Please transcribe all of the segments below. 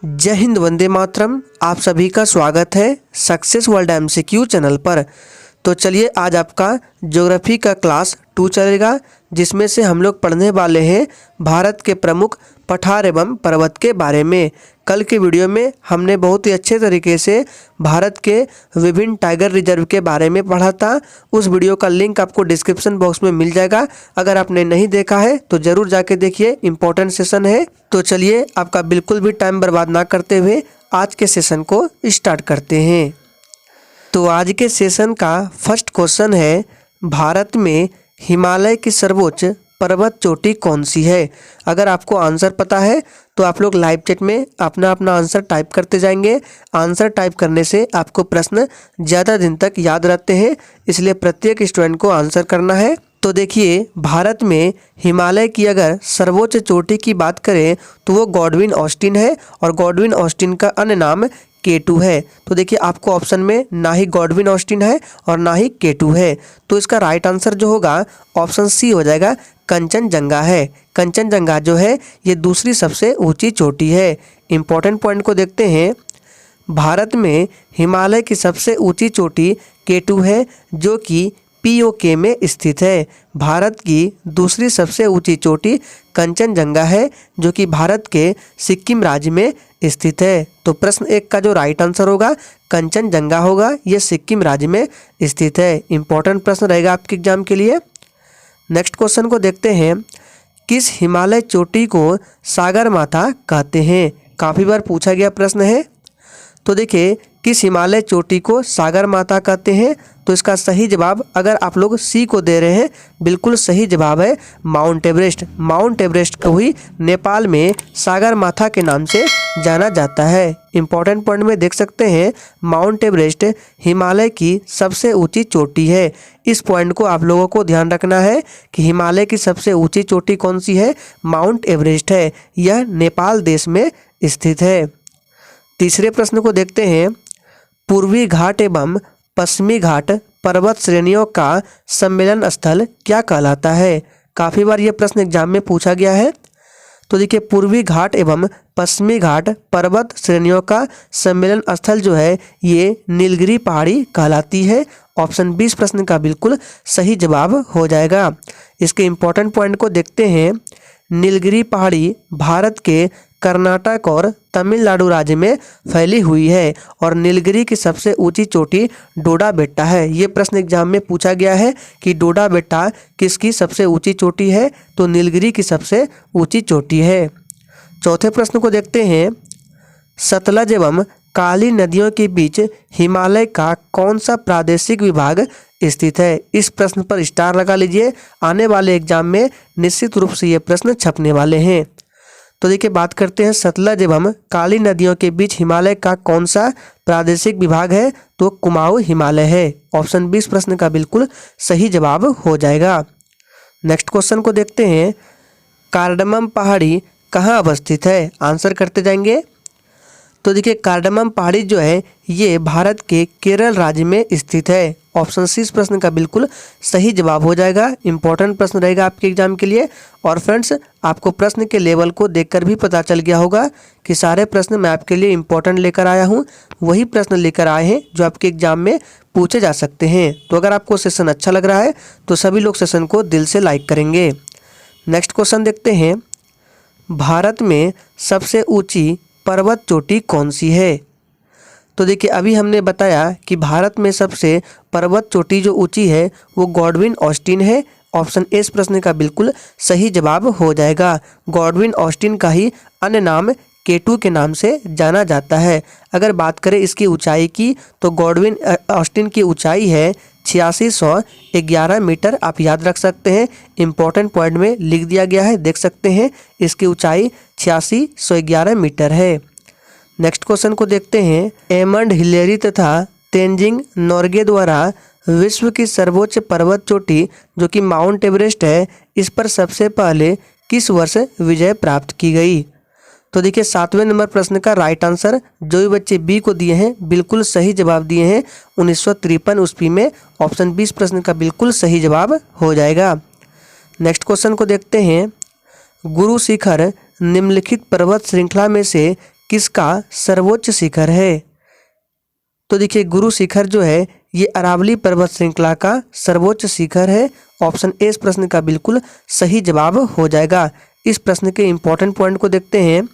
जय हिंद, वंदे मातरम। आप सभी का स्वागत है सक्सेस वर्ल्ड MCQ चैनल पर। तो चलिए आज आपका ज्योग्राफी का क्लास 2 चलेगा, जिसमें से हम लोग पढ़ने वाले हैं भारत के प्रमुख पठार एवं पर्वत के बारे में। कल के वीडियो में हमने बहुत ही अच्छे तरीके से भारत के विभिन्न टाइगर रिजर्व के बारे में पढ़ा था। उस वीडियो का लिंक आपको डिस्क्रिप्शन बॉक्स में मिल जाएगा। अगर आपने नहीं देखा है तो ज़रूर जाके देखिए, इम्पोर्टेंट सेशन है। तो चलिए आपका बिल्कुल भी टाइम बर्बाद ना करते हुए आज के सेशन को स्टार्ट करते हैं। तो आज के सेशन का फर्स्ट क्वेश्चन है, भारत में हिमालय की सर्वोच्च पर्वत चोटी कौन सी है? अगर आपको आंसर पता है तो आप लोग लाइव चैट में अपना अपना आंसर टाइप करते जाएंगे। आंसर टाइप करने से आपको प्रश्न ज़्यादा दिन तक याद रहते हैं, इसलिए प्रत्येक स्टूडेंट को आंसर करना है। तो देखिए, भारत में हिमालय की अगर सर्वोच्च चोटी की बात करें तो वो गॉडविन ऑस्टिन है, और गॉडविन ऑस्टिन का अन्य नाम K2 है। तो देखिए, आपको ऑप्शन में ना ही गॉडविन ऑस्टिन है और ना ही K2 है, तो इसका राइट आंसर जो होगा ऑप्शन सी हो जाएगा, कंचनजंगा है। कंचनजंगा जो है ये दूसरी सबसे ऊंची चोटी है। इंपॉर्टेंट पॉइंट को देखते हैं, भारत में हिमालय की सबसे ऊंची चोटी K2 है, जो कि POK में स्थित है। भारत की दूसरी सबसे ऊंची चोटी कंचनजंगा है, जो कि भारत के सिक्किम राज्य में स्थित है। तो प्रश्न 1 का जो राइट आंसर होगा कंचनजंगा होगा, यह सिक्किम राज्य में स्थित है। इंपॉर्टेंट प्रश्न रहेगा आपके एग्जाम के लिए। नेक्स्ट क्वेश्चन को देखते हैं, किस हिमालय चोटी को सागरमाथा कहते हैं? काफ़ी बार पूछा गया प्रश्न है। तो देखिए, किस हिमालय चोटी को सागरमाथा कहते हैं? तो इसका सही जवाब अगर आप लोग सी को दे रहे हैं, बिल्कुल सही जवाब है माउंट एवरेस्ट। माउंट एवरेस्ट को ही नेपाल में सागरमाथा के नाम से जाना जाता है। इंपॉर्टेंट पॉइंट में देख सकते हैं, माउंट एवरेस्ट हिमालय की सबसे ऊंची चोटी है। इस पॉइंट को आप लोगों को ध्यान रखना है कि हिमालय की सबसे ऊंची चोटी कौन सी है? माउंट एवरेस्ट है। यह नेपाल देश में स्थित है। तीसरे प्रश्न को देखते हैं, पूर्वी घाट एवं पश्चिमी घाट पर्वत श्रेणियों का सम्मेलन स्थल क्या कहलाता है? काफ़ी बार ये प्रश्न एग्जाम में पूछा गया है। तो देखिए, पूर्वी घाट एवं पश्चिमी घाट पर्वत श्रेणियों का सम्मेलन स्थल जो है ये नीलगिरी पहाड़ी कहलाती है। ऑप्शन 20 प्रश्न का बिल्कुल सही जवाब हो जाएगा। इसके इम्पोर्टेंट पॉइंट को देखते हैं, नीलगिरी पहाड़ी भारत के कर्नाटक और तमिलनाडु राज्य में फैली हुई है, और नीलगिरी की सबसे ऊंची चोटी डोडा बेट्टा है। ये प्रश्न एग्जाम में पूछा गया है कि डोडा बेट्टा किसकी सबसे ऊंची चोटी है? तो नीलगिरी की सबसे ऊंची चोटी है। चौथे प्रश्न को देखते हैं, सतलज एवं काली नदियों के बीच हिमालय का कौन सा प्रादेशिक विभाग स्थित है? इस प्रश्न पर स्टार लगा लीजिए, आने वाले एग्जाम में निश्चित रूप से ये प्रश्न छपने वाले हैं। तो देखिए, बात करते हैं सतलज एवं काली नदियों के बीच हिमालय का कौन सा प्रादेशिक विभाग है? तो कुमाऊं हिमालय है। ऑप्शन 20 प्रश्न का बिल्कुल सही जवाब हो जाएगा। नेक्स्ट क्वेश्चन को देखते हैं, कार्डमम पहाड़ी कहाँ अवस्थित है? आंसर करते जाएंगे। तो देखिए, कार्डमम पहाड़ी जो है ये भारत के केरल राज्य में स्थित है। ऑप्शन सी इस प्रश्न का बिल्कुल सही जवाब हो जाएगा। इंपॉर्टेंट प्रश्न रहेगा आपके एग्जाम के लिए। और फ्रेंड्स, आपको प्रश्न के लेवल को देखकर भी पता चल गया होगा कि सारे प्रश्न मैं आपके लिए इंपॉर्टेंट लेकर आया हूँ। वही प्रश्न लेकर आए हैं जो आपके एग्जाम में पूछे जा सकते हैं। तो अगर आपको सेशन अच्छा लग रहा है तो सभी लोग सेशन को दिल से लाइक करेंगे। नेक्स्ट क्वेश्चन देखते हैं, भारत में सबसे ऊँची पर्वत चोटी कौन सी है? तो देखिए, अभी हमने बताया कि भारत में सबसे पर्वत चोटी जो ऊंची है वो गॉडविन ऑस्टिन है। ऑप्शन ए इस प्रश्न का बिल्कुल सही जवाब हो जाएगा। गॉडविन ऑस्टिन का ही अन्य नाम K2 के नाम से जाना जाता है। अगर बात करें इसकी ऊंचाई की तो गॉडविन ऑस्टिन की ऊंचाई है 8611 मीटर। आप याद रख सकते हैं, इंपॉर्टेंट पॉइंट में लिख दिया गया है, देख सकते हैं। इसकी ऊंचाई 8611 मीटर है। नेक्स्ट क्वेश्चन को देखते हैं, एमंड हिलेरी तथा तेंजिंग नोर्गे द्वारा विश्व की सर्वोच्च पर्वत चोटी जो कि माउंट एवरेस्ट है, इस पर सबसे पहले किस वर्ष विजय प्राप्त की गई? तो देखिए, 7वें नंबर प्रश्न का राइट आंसर जो भी बच्चे बी को दिए हैं बिल्कुल सही जवाब दिए हैं 1953 ईस्वी में। ऑप्शन 20 प्रश्न का बिल्कुल सही जवाब हो जाएगा। नेक्स्ट क्वेश्चन को देखते हैं, गुरु शिखर निम्नलिखित पर्वत श्रृंखला में से किसका सर्वोच्च शिखर है? तो देखिए गुरु शिखर जो है ये अरावली पर्वत श्रृंखला का सर्वोच्च शिखर है। ऑप्शन ए इस प्रश्न का बिल्कुल सही जवाब हो जाएगा। इस प्रश्न के इंपॉर्टेंट पॉइंट को देखते हैं।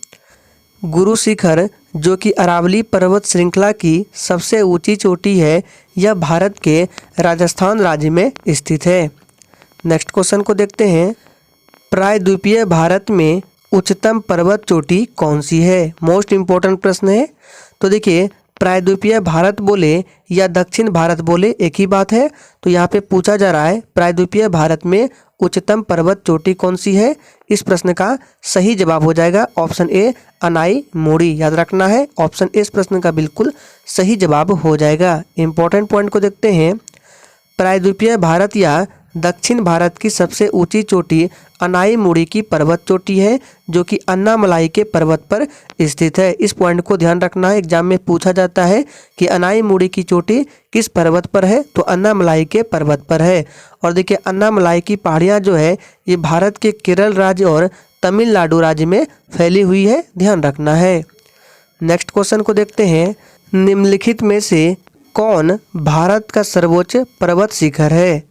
गुरु शिखर जो कि अरावली पर्वत श्रृंखला की सबसे ऊंची चोटी है, यह भारत के राजस्थान राज्य में स्थित है। नेक्स्ट क्वेश्चन को देखते हैं। प्रायद्वीपीय भारत में उच्चतम पर्वत चोटी कौन सी है? मोस्ट इम्पोर्टेंट प्रश्न है। तो देखिए प्रायद्वीपीय भारत बोले या दक्षिण भारत बोले एक ही बात है। तो यहाँ पे पूछा जा रहा है प्रायद्वीपीय भारत में उच्चतम पर्वत चोटी कौन सी है? इस प्रश्न का सही जवाब हो जाएगा ऑप्शन ए अनाई मोड़ी। याद रखना है ऑप्शन ए इस प्रश्न का बिल्कुल सही जवाब हो जाएगा। इंपॉर्टेंट पॉइंट को देखते हैं। प्रायद्वीपीय भारत या दक्षिण भारत की सबसे ऊंची चोटी अनाईमुड़ी की पर्वत चोटी है जो कि अन्नामलाई के पर्वत पर स्थित है। इस पॉइंट को ध्यान रखना है, एग्जाम में पूछा जाता है कि अनाईमुड़ी की चोटी किस पर्वत पर है, तो अन्नामलाई के पर्वत पर है। और देखिए अन्नामलाई की पहाड़ियाँ जो है ये भारत के केरल राज्य और तमिलनाडु राज्य में फैली हुई है, ध्यान रखना है। नेक्स्ट क्वेश्चन को देखते हैं। निम्नलिखित में से कौन भारत का सर्वोच्च पर्वत शिखर है?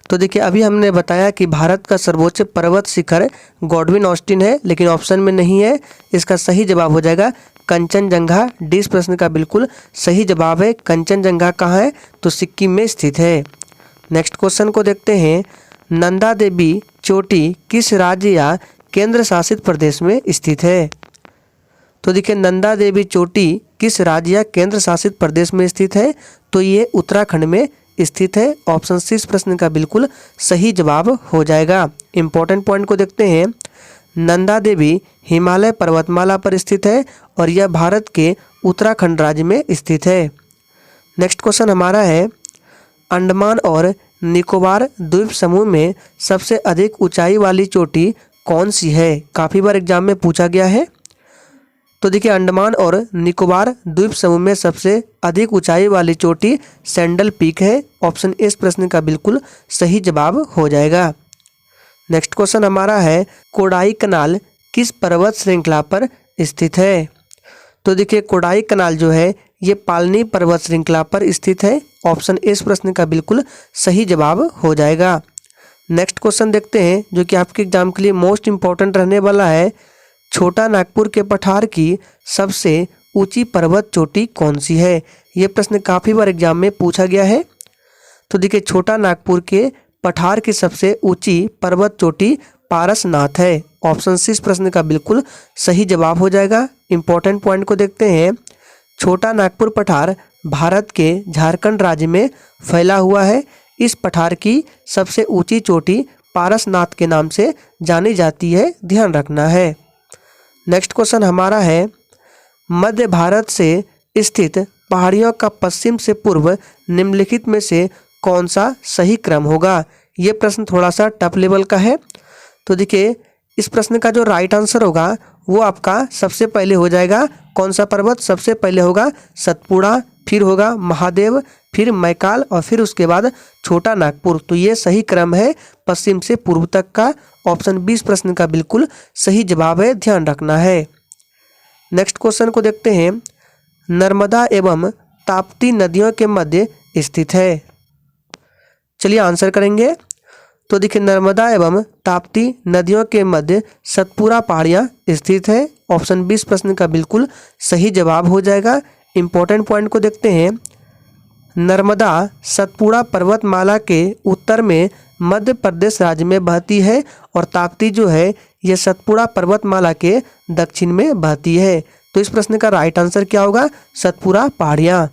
तो देखिए अभी हमने बताया कि भारत का सर्वोच्च पर्वत शिखर गॉडविन ऑस्टिन है, लेकिन ऑप्शन में नहीं है। इसका सही जवाब हो जाएगा कंचनजंगा। डी इस प्रश्न का बिल्कुल सही जवाब है। कंचनजंगा कहाँ है? तो सिक्किम में स्थित है। नेक्स्ट क्वेश्चन को देखते हैं। नंदा देवी चोटी किस राज्य या केंद्र शासित प्रदेश में स्थित है? तो देखिए नंदा देवी चोटी किस राज्य या केंद्र शासित प्रदेश में स्थित है? तो ये उत्तराखंड में स्थित है। ऑप्शन सी इस प्रश्न का बिल्कुल सही जवाब हो जाएगा। इंपॉर्टेंट पॉइंट को देखते हैं। नंदा देवी हिमालय पर्वतमाला पर स्थित है और यह भारत के उत्तराखंड राज्य में स्थित है। नेक्स्ट क्वेश्चन हमारा है। अंडमान और निकोबार द्वीप समूह में सबसे अधिक ऊंचाई वाली चोटी कौन सी है? काफ़ी बार एग्जाम में पूछा गया है। तो देखिए अंडमान और निकोबार द्वीप समूह में सबसे अधिक ऊंचाई वाली चोटी सैंडल पीक है। ऑप्शन ए इस प्रश्न का बिल्कुल सही जवाब हो जाएगा। नेक्स्ट क्वेश्चन हमारा है। कोडाई कनाल किस पर्वत श्रृंखला पर स्थित है? तो देखिए कोडाई कनाल जो है ये पालनी पर्वत श्रृंखला पर स्थित है। ऑप्शन ए इस प्रश्न का बिल्कुल सही जवाब हो जाएगा। नेक्स्ट क्वेश्चन देखते हैं जो कि आपके एग्जाम के लिए मोस्ट इंपॉर्टेंट रहने वाला है। छोटा नागपुर के पठार की सबसे ऊंची पर्वत चोटी कौन सी है? ये प्रश्न काफ़ी बार एग्जाम में पूछा गया है। तो देखिए छोटा नागपुर के पठार की सबसे ऊंची पर्वत चोटी पारसनाथ है। ऑप्शन सी इस प्रश्न का बिल्कुल सही जवाब हो जाएगा। इंपॉर्टेंट पॉइंट को देखते हैं। छोटा नागपुर पठार भारत के झारखंड राज्य में फैला हुआ है। इस पठार की सबसे ऊंची चोटी पारसनाथ के नाम से जानी जाती है, ध्यान रखना है। नेक्स्ट क्वेश्चन हमारा है। मध्य भारत से स्थित पहाड़ियों का पश्चिम से पूर्व निम्नलिखित में से कौन सा सही क्रम होगा? ये प्रश्न थोड़ा सा टफ लेवल का है। तो देखिए इस प्रश्न का जो राइट आंसर होगा वो आपका सबसे पहले हो जाएगा कौन सा पर्वत? सबसे पहले होगा सतपुड़ा, फिर होगा महादेव, फिर मैकाल और फिर उसके बाद छोटा नागपुर। तो ये सही क्रम है पश्चिम से पूर्व तक का। ऑप्शन 20 प्रश्न का बिल्कुल सही जवाब है, ध्यान रखना है। नेक्स्ट क्वेश्चन को देखते हैं। नर्मदा एवं ताप्ती नदियों के मध्य स्थित है। चलिए आंसर करेंगे। तो देखिए नर्मदा एवं ताप्ती नदियों के मध्य सतपुड़ा पहाड़ियाँ स्थित है। ऑप्शन 20 प्रश्न का बिल्कुल सही जवाब हो जाएगा। इंपॉर्टेंट पॉइंट को देखते हैं। नर्मदा सतपुड़ा पर्वतमाला के उत्तर में मध्य प्रदेश राज्य में बहती है और ताप्ती जो है यह सतपुड़ा पर्वतमाला के दक्षिण में बहती है। तो इस प्रश्न का राइट आंसर क्या होगा? सतपुड़ा पहाड़ियाँ।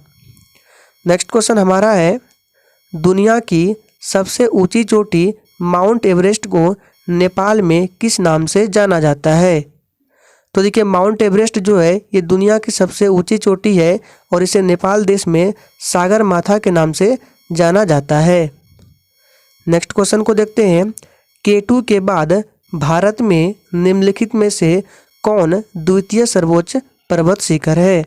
नेक्स्ट क्वेश्चन हमारा है। दुनिया की सबसे ऊंची चोटी माउंट एवरेस्ट को नेपाल में किस नाम से जाना जाता है? तो देखिए माउंट एवरेस्ट जो है ये दुनिया की सबसे ऊंची चोटी है और इसे नेपाल देश में सागर माथा के नाम से जाना जाता है। नेक्स्ट क्वेश्चन को देखते हैं। K2 के बाद भारत में निम्नलिखित में से कौन द्वितीय सर्वोच्च पर्वत शिखर है?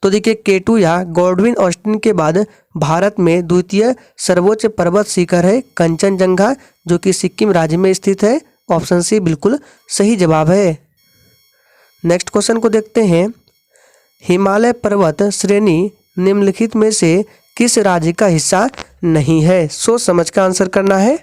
तो देखिए K2 या गॉडविन ऑस्टिन के बाद भारत में द्वितीय सर्वोच्च पर्वत शिखर है कंचनजंगा, जो कि सिक्किम राज्य में स्थित है। ऑप्शन सी बिल्कुल सही जवाब है। नेक्स्ट क्वेश्चन को देखते हैं। हिमालय पर्वत श्रेणी निम्नलिखित में से किस राज्य का हिस्सा नहीं है? सोच समझ का आंसर करना है।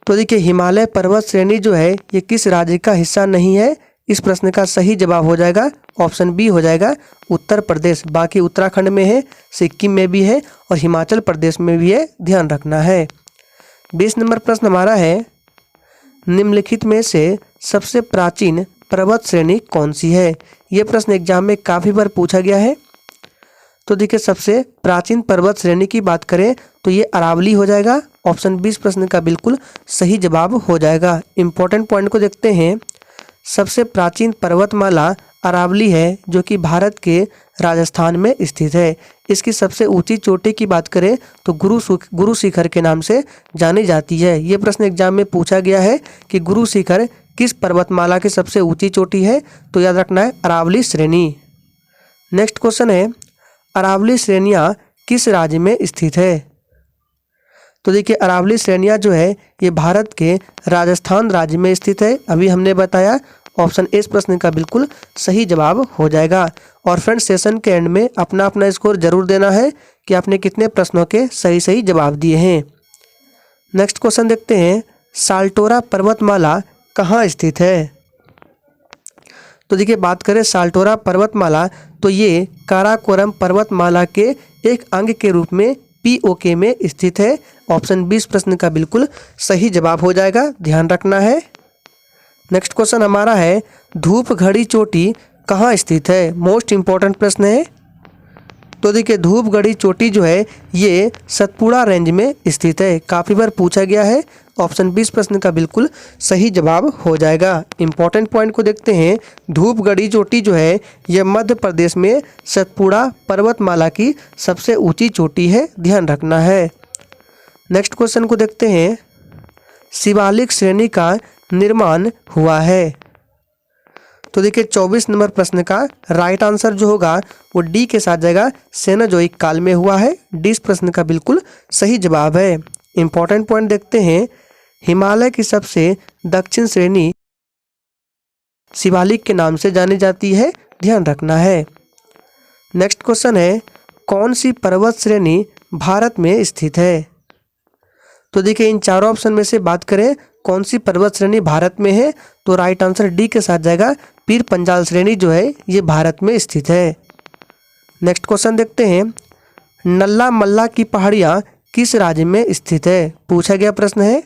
तो देखिए हिमालय पर्वत श्रेणी जो है ये किस राज्य का हिस्सा नहीं है? इस प्रश्न का सही जवाब हो जाएगा ऑप्शन बी हो जाएगा उत्तर प्रदेश। बाकी उत्तराखंड में है, सिक्किम में भी है और हिमाचल प्रदेश में भी है, ध्यान रखना है। 20 नंबर प्रश्न हमारा है, निम्नलिखित में से सबसे प्राचीन पर्वत श्रेणी कौन सी है? ये प्रश्न एग्जाम में काफ़ी बार पूछा गया है। तो देखिए सबसे प्राचीन पर्वत श्रेणी की बात करें तो ये अरावली हो जाएगा। ऑप्शन 20 प्रश्न का बिल्कुल सही जवाब हो जाएगा। इंपॉर्टेंट पॉइंट को देखते हैं। सबसे प्राचीन पर्वतमाला अरावली है जो कि भारत के राजस्थान में स्थित है। इसकी सबसे ऊंची चोटी की बात करें तो गुरु शिखर के नाम से जानी जाती है। ये प्रश्न एग्जाम में पूछा गया है कि गुरु शिखर किस पर्वतमाला की सबसे ऊंची चोटी है? तो याद रखना है अरावली श्रेणी। नेक्स्ट क्वेश्चन है, अरावली श्रेणियाँ किस राज्य में स्थित है? तो देखिए अरावली श्रेणियाँ जो है ये भारत के राजस्थान राज्य में स्थित है। अभी हमने बताया ऑप्शन ए इस प्रश्न का बिल्कुल सही जवाब हो जाएगा। और फ्रेंड सेशन के एंड में अपना अपना स्कोर जरूर देना है कि आपने कितने प्रश्नों के सही सही जवाब दिए हैं। नेक्स्ट क्वेश्चन देखते हैं, साल्टोरा पर्वतमाला कहाँ स्थित है? तो देखिए बात करें साल्टोरा पर्वतमाला तो ये काराकोरम पर्वतमाला के एक अंग के रूप में पीओके में स्थित है। ऑप्शन 20 प्रश्न का बिल्कुल सही जवाब हो जाएगा, ध्यान रखना है। नेक्स्ट क्वेश्चन हमारा है, धूप घड़ी चोटी कहाँ स्थित है? मोस्ट इम्पॉर्टेंट प्रश्न है। तो देखिए धूप घड़ी चोटी जो है ये सतपुड़ा रेंज में स्थित है। काफ़ी बार पूछा गया है। ऑप्शन 20 प्रश्न का बिल्कुल सही जवाब हो जाएगा। इंपॉर्टेंट पॉइंट को देखते हैं। धूप घड़ी चोटी जो है यह मध्य प्रदेश में सतपुड़ा पर्वतमाला की सबसे ऊंची चोटी है, ध्यान रखना है। नेक्स्ट क्वेश्चन को देखते हैं, शिवालिक श्रेणी का निर्माण हुआ है? तो देखिए 24 नंबर प्रश्न का राइट आंसर जो होगा वो डी के साथ जाएगा, सेनोजोइक काल में हुआ है। डी इस प्रश्न का बिल्कुल सही जवाब है। इंपॉर्टेंट पॉइंट देखते हैं, हिमालय की सबसे दक्षिण श्रेणी शिवालिक के नाम से जानी जाती है, ध्यान रखना है। नेक्स्ट क्वेश्चन है, कौन सी पर्वत श्रेणी भारत में स्थित है? तो देखिए इन चारों ऑप्शन में से बात करें कौन सी पर्वत श्रेणी भारत में है तो राइट आंसर डी के साथ जाएगा, पीर पंजाल श्रेणी जो है ये भारत में स्थित है। नेक्स्ट क्वेश्चन देखते हैं, नल्ला मल्ला की पहाड़ियाँ किस राज्य में स्थित है? पूछा गया प्रश्न है।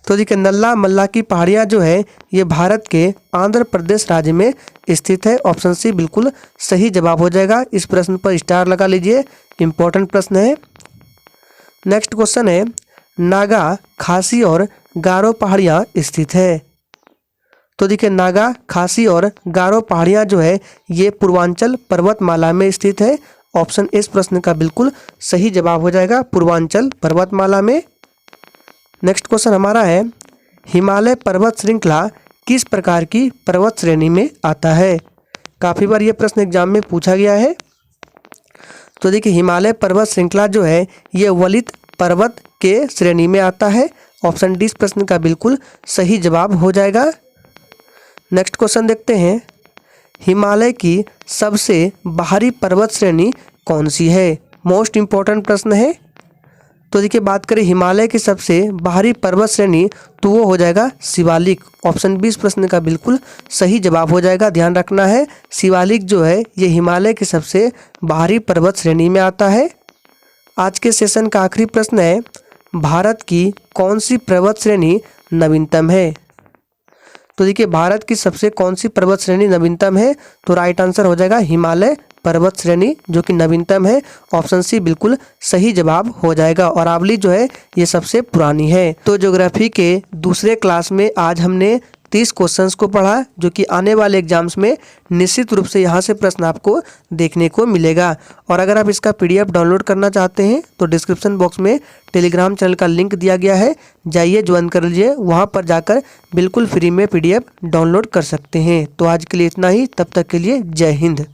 तो देखिए नल्ला मल्ला की पहाड़ियाँ जो है ये भारत के आंध्र प्रदेश राज्य में स्थित है। ऑप्शन सी बिल्कुल सही जवाब हो जाएगा। इस प्रश्न पर स्टार लगा लीजिए, इंपॉर्टेंट प्रश्न है। नेक्स्ट क्वेश्चन है, नागा, खासी और गारो पहाड़ियाँ स्थित है? तो देखिए नागा, खासी और गारो पहाड़ियाँ जो है ये पूर्वांचल पर्वतमाला में स्थित है। ऑप्शन इस प्रश्न का बिल्कुल सही जवाब हो जाएगा, पूर्वांचल पर्वतमाला में। नेक्स्ट क्वेश्चन हमारा है, हिमालय पर्वत श्रृंखला किस प्रकार की पर्वत श्रेणी में आता है? काफ़ी बार ये प्रश्न एग्जाम में पूछा गया है। तो देखिए हिमालय पर्वत श्रृंखला जो है ये वलित पर्वत के श्रेणी में आता है। ऑप्शन डी इस प्रश्न का बिल्कुल सही जवाब हो जाएगा। नेक्स्ट क्वेश्चन देखते हैं, हिमालय की सबसे बाहरी पर्वत श्रेणी कौन सी है? मोस्ट इम्पॉर्टेंट प्रश्न है। तो देखिए बात करें हिमालय की सबसे बाहरी पर्वत श्रेणी तो वो हो जाएगा शिवालिक। ऑप्शन 20 प्रश्न का बिल्कुल सही जवाब हो जाएगा, ध्यान रखना है। शिवालिक जो है ये हिमालय की सबसे बाहरी पर्वत श्रेणी में आता है। आज के सेशन का आखिरी प्रश्न है, भारत की कौन सी पर्वत श्रेणी नवीनतम है? तो देखिए भारत की सबसे कौन सी पर्वत श्रेणी नवीनतम है तो राइट आंसर हो जाएगा हिमालय पर्वत श्रेणी जो कि नवीनतम है। ऑप्शन सी बिल्कुल सही जवाब हो जाएगा। और अरावली जो है ये सबसे पुरानी है। तो ज्योग्राफी के दूसरे क्लास में आज हमने 30 क्वेश्चंस को पढ़ा जो कि आने वाले एग्जाम्स में निश्चित रूप से यहाँ से प्रश्न आपको देखने को मिलेगा। और अगर आप इसका PDF डाउनलोड करना चाहते हैं तो डिस्क्रिप्शन बॉक्स में टेलीग्राम चैनल का लिंक दिया गया है, जाइए ज्वाइन कर लीजिए। वहाँ पर जाकर बिल्कुल फ्री में PDF डाउनलोड कर सकते हैं। तो आज के लिए इतना ही, तब तक के लिए जय हिंद।